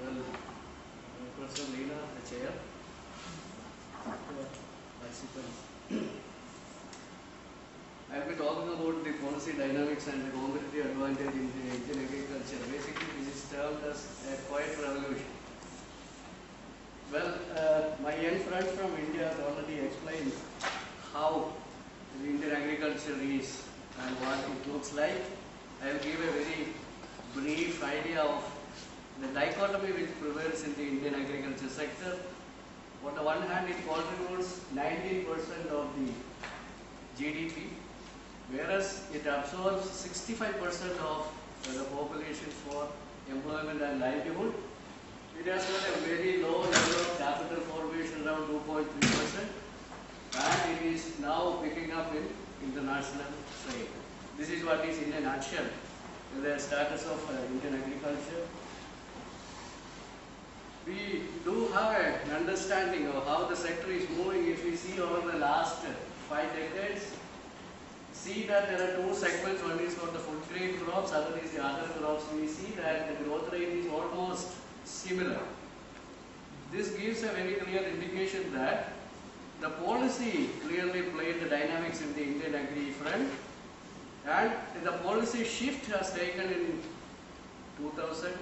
Well, Professor Leena, the chair, participants. I will be talking about the policy dynamics and the competitive advantage in the Indian agriculture. Basically, this is termed as a quiet revolution. Well, my young friend from India has already explained how the Indian agriculture is and what it looks like. I will give a very brief idea of the dichotomy which prevails in the Indian agriculture sector. On the one hand, it contributes 19% of the GDP, whereas it absorbs 65% of the population for employment and livelihood. It has got a very low level of capital formation, around 2.3%, and it is now picking up in international trade. This is what is in a nutshell the status of Indian agriculture. We do have an understanding of how the sector is moving. If we see over the last 5 decades, see that there are two segments. One is for the food grain crops, other is the other crops. We see that the growth rate is almost similar. This gives a very clear indication that the policy clearly played the dynamics in the Indian agri front, and the policy shift has taken in 2000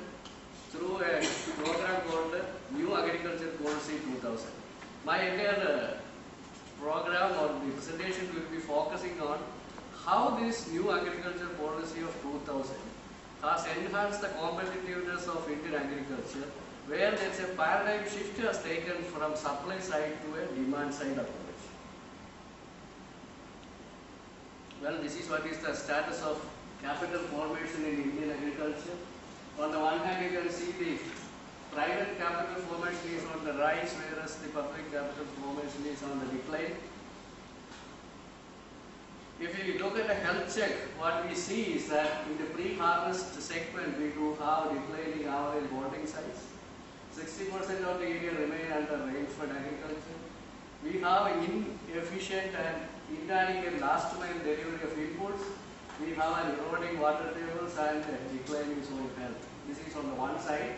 through a program called New Agriculture Policy 2000. My entire program or the presentation will be focusing on how this New Agriculture Policy of 2000 has enhanced the competitiveness of Indian agriculture, where there is a paradigm shift has taken from supply side to a demand side approach. Well, this is what is the status of capital formation in Indian agriculture. On the one hand, you can see the private capital formation is on the rise, whereas the public capital formation is on the decline. If we look at a health check, what we see is that in the pre-harvest segment, we do have declining average holding size. 60% of the area remain under rainfed agriculture. We have inefficient and inadequate last mile delivery of inputs. We have an eroding water tables and declining soil health. This is on the one side.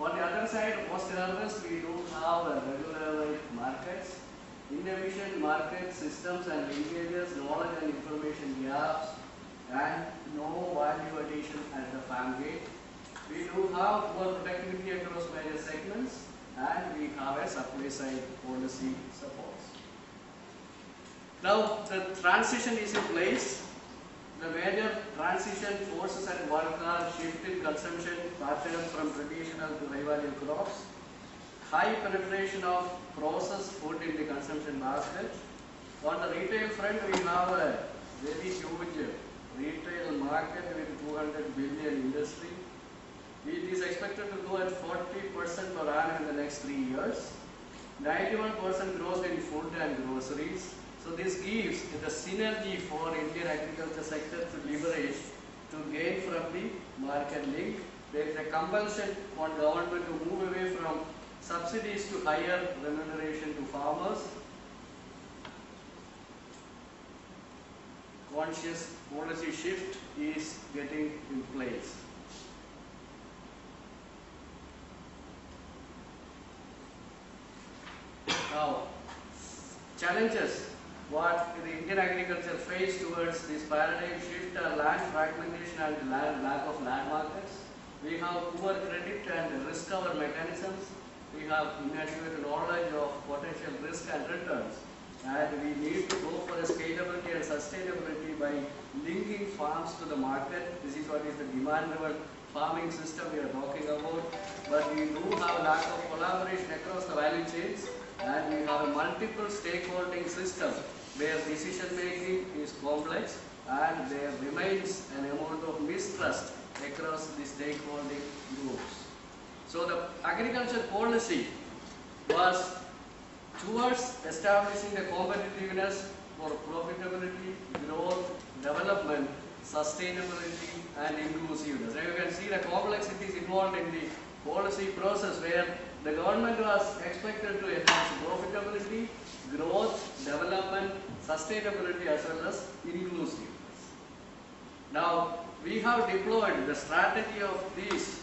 On the other side, post-harvest, we do have regularized markets, inefficient market systems and linkages, knowledge and information gaps, and no value addition at the farm gate. We do have poor productivity across various segments, and we have a supply side policy support. Now, the transition is in place. The major transition forces at work are shift in consumption pattern from traditional to high value crops, high penetration of processed food in the consumption basket. On the retail front, we have a very huge retail market with 200 billion industry. It is expected to grow at 40% per annum in the next 3 years. 91% growth in food and groceries. So this gives the synergy for Indian agriculture sector to leverage to gain from the market link. There is a compulsion on government to move away from subsidies to higher remuneration to farmers. Conscious policy shift is getting in place. Now, challenges what the Indian agriculture face towards this paradigm shift are land fragmentation and lack of land markets. We have poor credit and risk cover mechanisms. We have inadequate knowledge of potential risk and returns. And we need to go for a scalability and sustainability by linking farms to the market. This is what is the demand-driven farming system we are talking about. But we do have a lack of collaboration across the value chains, and we have a multiple stakeholding system where decision making is complex, and there remains an amount of mistrust across the stakeholding groups. So the agriculture policy was towards establishing the competitiveness for profitability, growth, development, sustainability and inclusiveness. Now you can see the complexities involved in the policy process, where the government was expected to enhance profitability, growth, development, sustainability as well as inclusiveness. Now we have deployed the strategy of these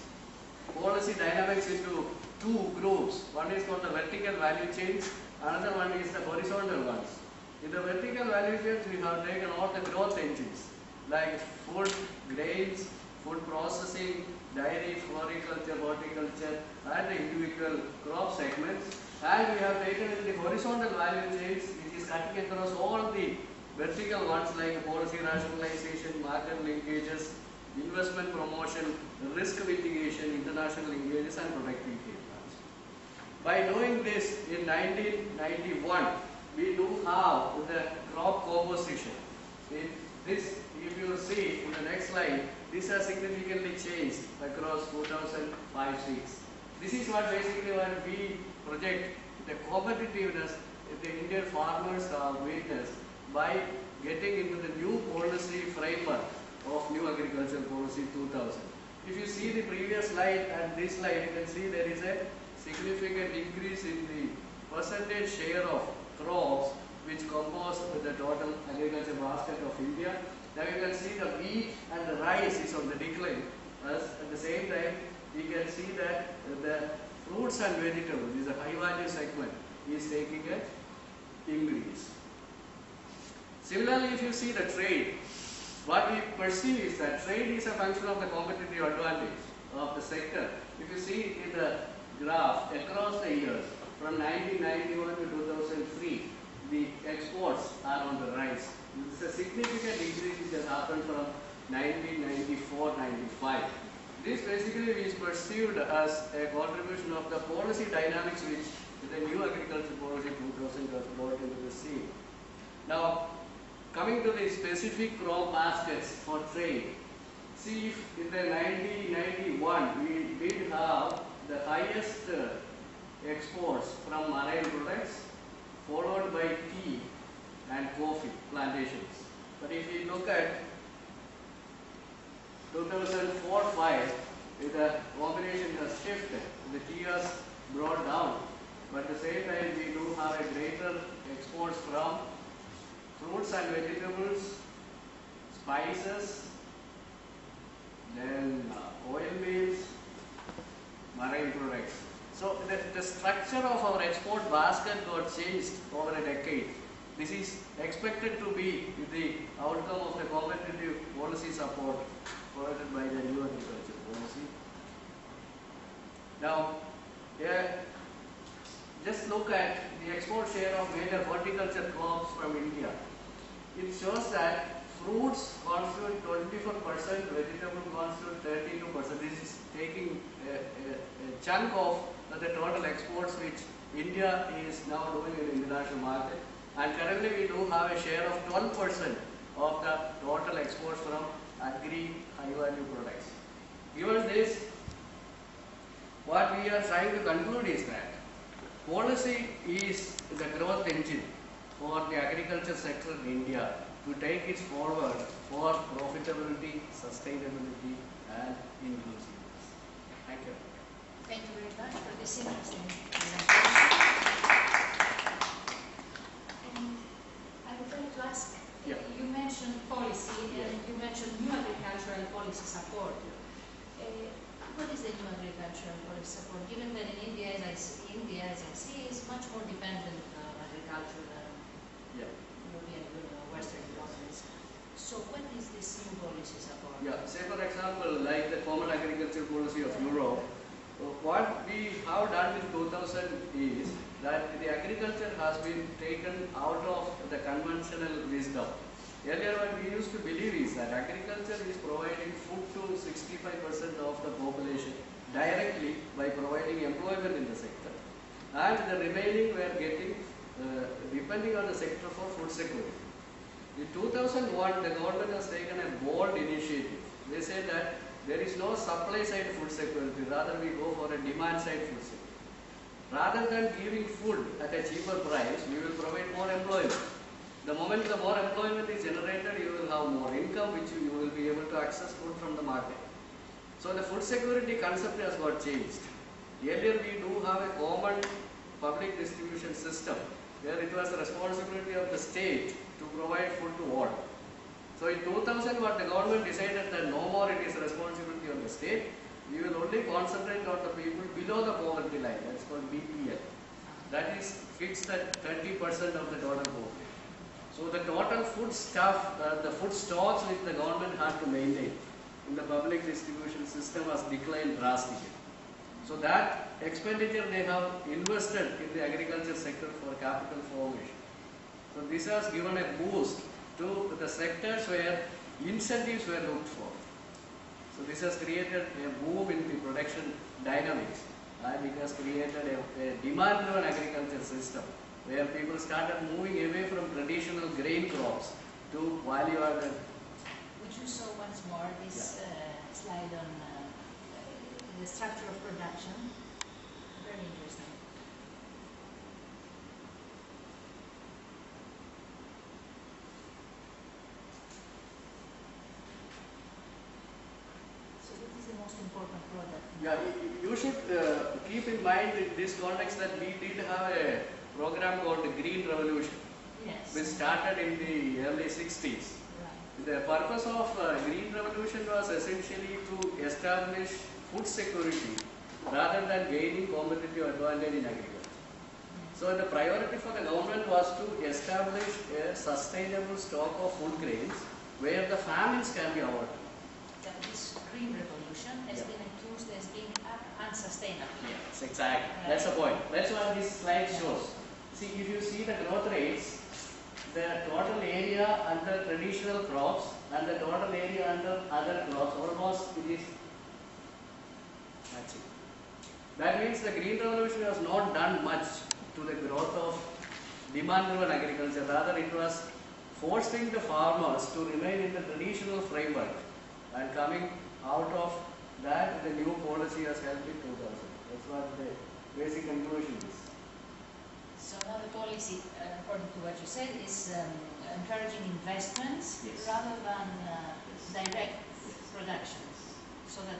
policy policy dynamics into two groups. One is called the vertical value chains, another one is the horizontal ones. In the vertical value chains, we have taken all the growth engines like food, grains, food processing, dairy, floriculture, horticulture, and the individual crop segments. And we have taken the horizontal value chains, which is cutting across all the vertical ones like policy rationalization, market linkages, investment promotion, risk mitigation, international linkages, and productivity plans. By doing this in 1991, we do have the crop composition. This, if you see in the next slide, this has significantly changed across 2005-6. This is what basically what we project the competitiveness the Indian farmers have witnessed by getting into the new policy framework of new agricultural policy 2000. If you see the previous slide and this slide, you can see there is a significant increase in the percentage share of crops which compose the total agriculture basket of India. Now you can see the wheat and the rice is on the decline. As at the same time, we can see that the fruits and vegetables, is a high value segment, is taking an increase. Similarly, if you see the trade, what we perceive is that trade is a function of the competitive advantage of the sector. If you see in the graph across the years, from 1991 to 2003, the exports are on the rise. This is a significant increase which has happened from 1994-95. This basically is perceived as a contribution of the policy dynamics which the new agriculture policy 2000 has brought into the scene. Now, coming to the specific crop baskets for trade, see if in the 1991 we did have the highest exports from marine products, followed by tea and coffee plantations. But if we look at 2004-5, the combination has shifted. The tea has brought down, but at the same time we do have a greater exports from fruits and vegetables, spices, then oil meals, marine products. So the structure of our export basket got changed over a decade. This is expected to be the outcome of the competitive policy support provided by the new agriculture policy. Now, just look at the export share of major horticulture crops from India. It shows that fruits constitute 24%, vegetable constitute 32%. This is taking a chunk of the total exports which India is now doing in the international market. And currently we do have a share of 12% of the total exports from agri high value products. Given this, what we are trying to conclude is that policy is the growth engine for the agriculture sector in India to take it forward for profitability, sustainability and inclusiveness. Thank you. Thank you very much for this interesting presentation. And I would like to ask, you mentioned policy and you mentioned new agricultural policy support. What is the new agricultural policy support? Given that in India, as I see, is much more dependent on agriculture than European Union or Western economies. So what is this new policy support? Say for example, like the common agriculture policy of Europe, what we have done in 2000 is that the agriculture has been taken out of the conventional wisdom. Earlier what we used to believe is that agriculture is providing food to 65% of the population directly by providing employment in the sector, and the remaining we are getting depending on the sector for food security. In 2001, the government has taken a bold initiative. They said that there is no supply side food security, rather we go for a demand side food security. Rather than giving food at a cheaper price, we will provide more employment. The moment the more employment is generated, you will have more income, which you will be able to access food from the market. So the food security concept has got changed. Earlier we do have a common public distribution system where it was the responsibility of the state to provide food to all. So in 2000 what the government decided that no more it is the responsibility of the state, We will only concentrate on the people below the poverty line. That's called BPL. That is fixed at 30% of the total population. So the total food stuff, the food stocks which the government had to maintain in the public distribution system has declined drastically. So that expenditure they have invested in the agriculture sector for capital formation. So this has given a boost to the sectors where incentives were looked for. So this has created a boom in the production dynamics, and it has created a demand-driven agriculture system where people started moving away from traditional grain crops to value-added. Would you show once more this slide on the structure of production? Very interesting. So what is the most important product? Yeah, you should keep in mind in this context that we did have a program called the Green Revolution, Yes. which started in the early 60s. Right. The purpose of Green Revolution was essentially to establish food security rather than gaining competitive advantage in agriculture. So the priority for the government was to establish a sustainable stock of food grains where the famines can be avoided. That this green revolution has been accused as being unsustainable. Yes, exactly. That's the point. That's what this slide shows. See, if you see the growth rates, the total area under traditional crops and the total area under other crops, almost it is matching. That means the Green Revolution has not done much to the growth of demand-driven agriculture. Rather, it was forcing the farmers to remain in the traditional framework, and coming out of that, the new policy has helped in 2000. That's what the basic conclusion is. So now the policy, according to what you said, is encouraging investments Yes. rather than direct production, so that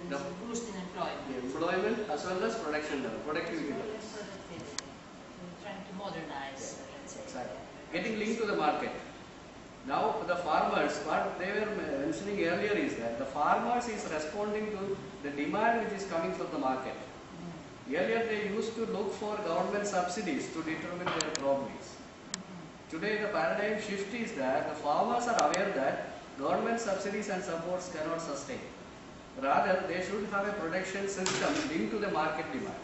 there's a boost in employment. The employment as well as production level, productivity As well level. as productivity. We're trying to modernize, let's say. Exactly. Getting linked to the market. Now the farmers, what they were mentioning earlier is that the farmers is responding to the demand which is coming from the market. Earlier they used to look for government subsidies to determine their crop mix. Today the paradigm shift is that the farmers are aware that government subsidies and supports cannot sustain. Rather, they should have a production system linked to the market demand.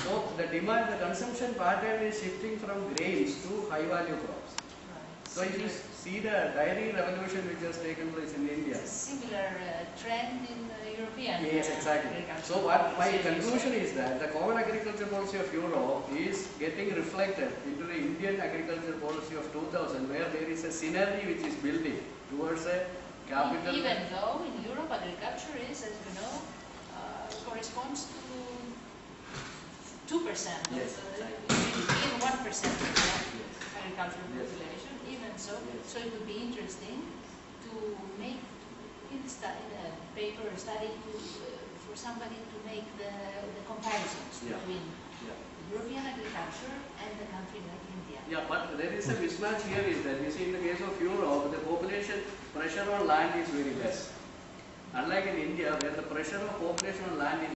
So the demand, the consumption pattern is shifting from grains to high value crops. So if you see the dairy revolution which has taken place in India. It's a similar trend in European Yes, exactly. agriculture. So what my conclusion is that the Common Agriculture Policy of Europe is getting reflected into the Indian Agriculture Policy of 2000, where there is a synergy which is building towards a capital. Even though in Europe agriculture is, as you know, corresponds to 2% of Yes, even 1% of the agricultural Yes. population. Even so, Yes. so it would be interesting to make in a paper or study for somebody to make the comparisons Yeah. between Yeah. European agriculture and a country like India. Yeah, but there is a mismatch here is that you see in the case of Europe, the population pressure on land is very less. Unlike in India, where the pressure of population on land is